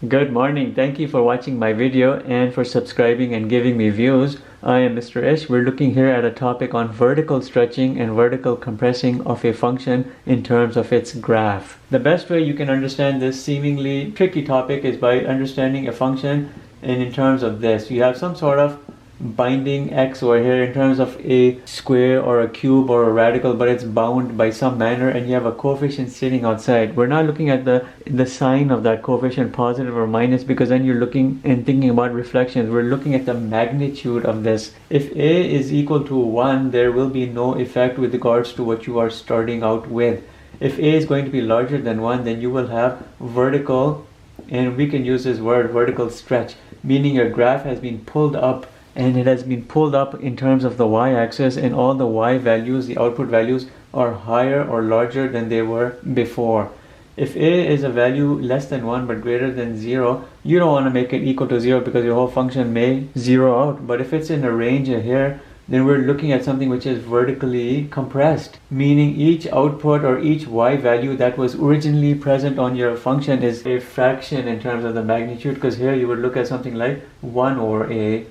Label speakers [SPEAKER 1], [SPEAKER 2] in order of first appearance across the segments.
[SPEAKER 1] Good morning. Thank you for watching my video and for subscribing and giving me views. I am Mr. Ish. We're looking here at a topic on vertical stretching and vertical compressing of a function in terms of its graph. The best way you can understand this seemingly tricky topic is by understanding a function and in terms of this. You have some sort of binding x over here in terms of a square or a cube or a radical, but it's bound by some manner and you have a coefficient sitting outside. We're not looking at the sign of that coefficient, positive or minus, because then you're looking and thinking about reflections. We're looking at the magnitude of this. If a is equal to 1, there will be no effect with regards to what you are starting out with. If a is going to be larger than 1, then you will have vertical, and we can use this word vertical stretch, meaning your graph has been pulled up, and it has been pulled up in terms of the y-axis, and all the y values, the output values, are higher or larger than they were before. If a is a value less than 1 but greater than 0, you don't want to make it equal to 0 because your whole function may zero out. But if it's in a range here, then we're looking at something which is vertically compressed, meaning each output or each y value that was originally present on your function is a fraction in terms of the magnitude, because here you would look at something like 1 over a,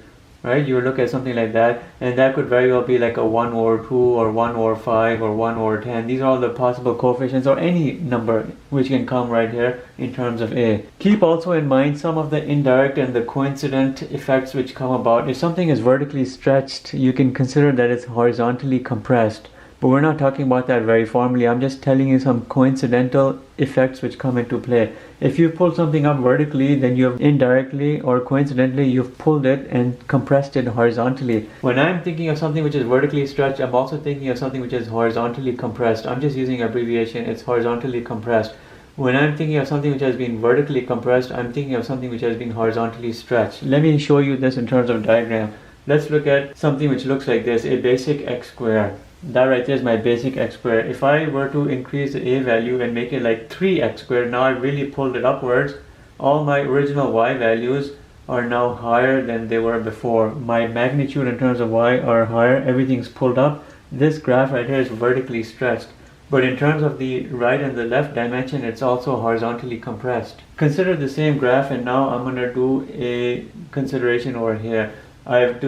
[SPEAKER 1] right? You would look at something like that, and that could very well be like a 1 over 2 or 1 over 5 or 1 over 10. These are all the possible coefficients, or any number which can come right here in terms of a. Keep also in mind some of the indirect and the coincident effects which come about. If something is vertically stretched, you can consider that it's horizontally compressed. But we're not talking about that very formally. I'm just telling you some coincidental effects which come into play. If you pull something up vertically, then you have indirectly or coincidentally you've pulled it and compressed it horizontally. When I'm thinking of something which is vertically stretched, I'm also thinking of something which is horizontally compressed. I'm just using abbreviation. It's horizontally compressed. When I'm thinking of something which has been vertically compressed, I'm thinking of something which has been horizontally stretched. Let me show you this in terms of diagram. Let's look at something which looks like this, a basic x squared. That right there is my basic x squared. If I were to increase the a value and make it like 3x squared, now I've really pulled it upwards. All my original y values are now higher than they were before. My magnitude in terms of y are higher. Everything's pulled up. This graph right here is vertically stretched. But in terms of the right and the left dimension, it's also horizontally compressed. Consider the same graph, and now I'm going to do a consideration over here. I have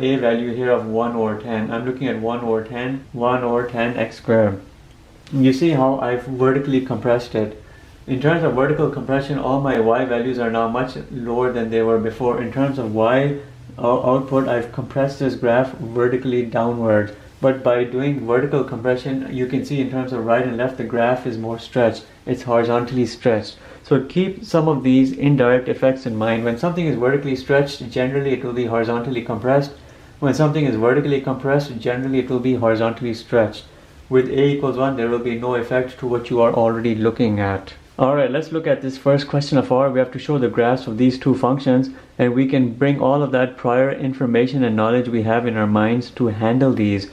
[SPEAKER 1] a value here of 1 over 10. I'm looking at 1 over 10 x squared. You see how I've vertically compressed it. In terms of vertical compression, all my y values are now much lower than they were before. In terms of y output, I've compressed this graph vertically downwards. But by doing vertical compression, you can see in terms of right and left, the graph is more stretched. It's horizontally stretched. So keep some of these indirect effects in mind. When something is vertically stretched, generally it will be horizontally compressed. When something is vertically compressed, generally it will be horizontally stretched. With a equals 1, there will be no effect to what you are already looking at. Alright, let's look at this first question of ours. We have to show the graphs of these two functions, and we can bring all of that prior information and knowledge we have in our minds to handle these.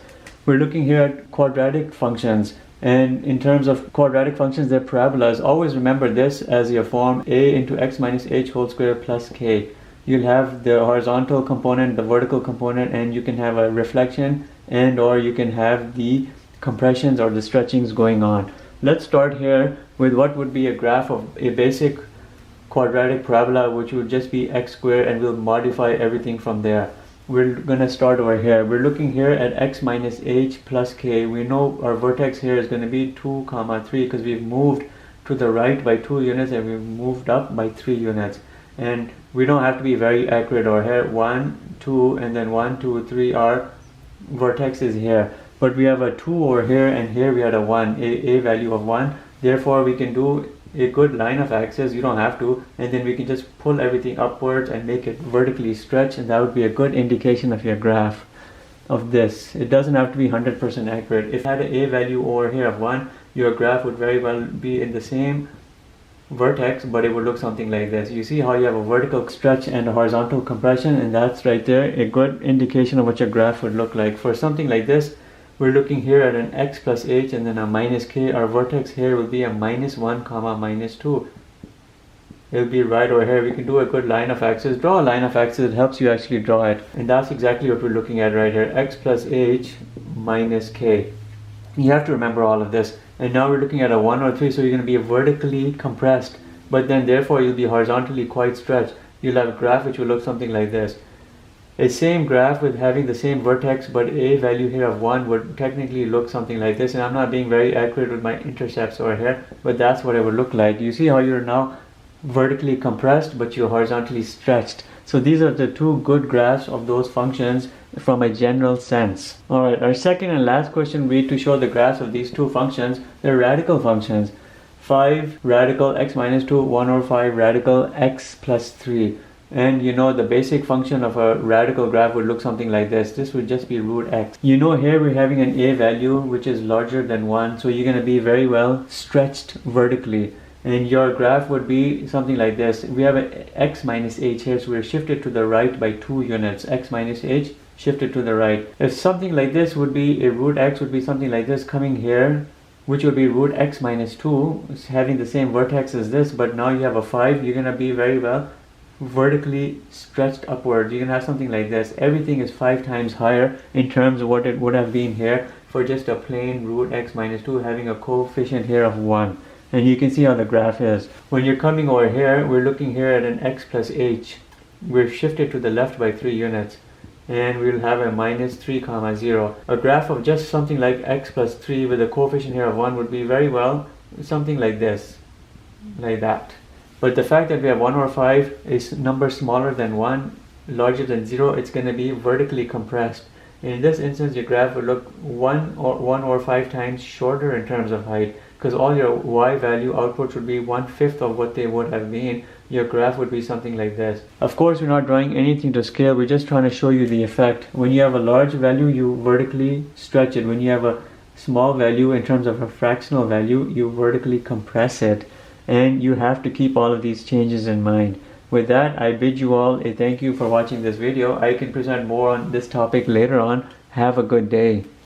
[SPEAKER 1] We're looking here at quadratic functions, and in terms of quadratic functions, they're parabolas. Always remember this as your form: a into x minus h whole square plus k. You'll have the horizontal component, the vertical component, and you can have a reflection, and or you can have the compressions or the stretchings going on. Let's start here with what would be a graph of a basic quadratic parabola, which would just be x squared, and we'll modify everything from there. We're going to start over here. We're looking here at x minus h plus k. We know our vertex here is going to be 2, 3, because we've moved to the right by 2 units and we've moved up by 3 units. And we don't have to be very accurate over here. 1, 2, and then 1, 2, 3, our vertex is here. But we have a 2 over here, and here we had a 1, a value of 1. Therefore, we can do a good line of axis. You don't have to, and then we can just pull everything upwards and make it vertically stretched, and that would be a good indication of your graph of this. It doesn't have to be 100% accurate. If you had an a value over here of 1, your graph would very well be in the same vertex, but it would look something like this. You see how you have a vertical stretch and a horizontal compression, and that's right there a good indication of what your graph would look like. For something like this, we're looking here at an x plus h and then a minus k. Our vertex here will be a minus 1 comma minus 2. It'll be right over here. We can do a good line of axis. Draw a line of axis. It helps you actually draw it. And that's exactly what we're looking at right here. X plus h minus k. You have to remember all of this. And now we're looking at a 1 or 3, so you're going to be vertically compressed, but then therefore you'll be horizontally quite stretched. You'll have a graph which will look something like this. A same graph with having the same vertex but a value here of 1 would technically look something like this, and I'm not being very accurate with my intercepts over here, but that's what it would look like. You see how you're now vertically compressed but you're horizontally stretched. So these are the two good graphs of those functions from a general sense. Alright, our second and last question will be to show the graphs of these two functions. They're radical functions. 5 radical x minus 2, 1 over 5 radical x plus 3. And you know the basic function of a radical graph would look something like this. This would just be root x. You know here we're having an a value which is larger than 1, so you're going to be very well stretched vertically. And your graph would be something like this. We have an x minus h here, so we're shifted to the right by 2 units. X minus h shifted to the right. If something like this would be, a root x would be something like this coming here, which would be root x minus 2, having the same vertex as this, but now you have a 5, you're going to be very well vertically stretched upward. You can have something like this. Everything is 5 times higher in terms of what it would have been here for just a plain root x minus 2 having a coefficient here of 1. And you can see how the graph is. When you're coming over here, we're looking here at an x plus h. We're shifted to the left by 3 units. And we'll have a minus 3 comma 0. A graph of just something like x plus 3 with a coefficient here of 1 would be very well something like this. Like that. But the fact that we have 1 over 5 is number smaller than 1, larger than 0, it's going to be vertically compressed. In this instance, your graph would look 1 or 5 times shorter in terms of height, because all your y value outputs would be 1/5 of what they would have been. Your graph would be something like this. Of course, we're not drawing anything to scale, we're just trying to show you the effect. When you have a large value, you vertically stretch it. When you have a small value in terms of a fractional value, you vertically compress it. And you have to keep all of these changes in mind. With that, I bid you all a thank you for watching this video. I can present more on this topic later on. Have a good day.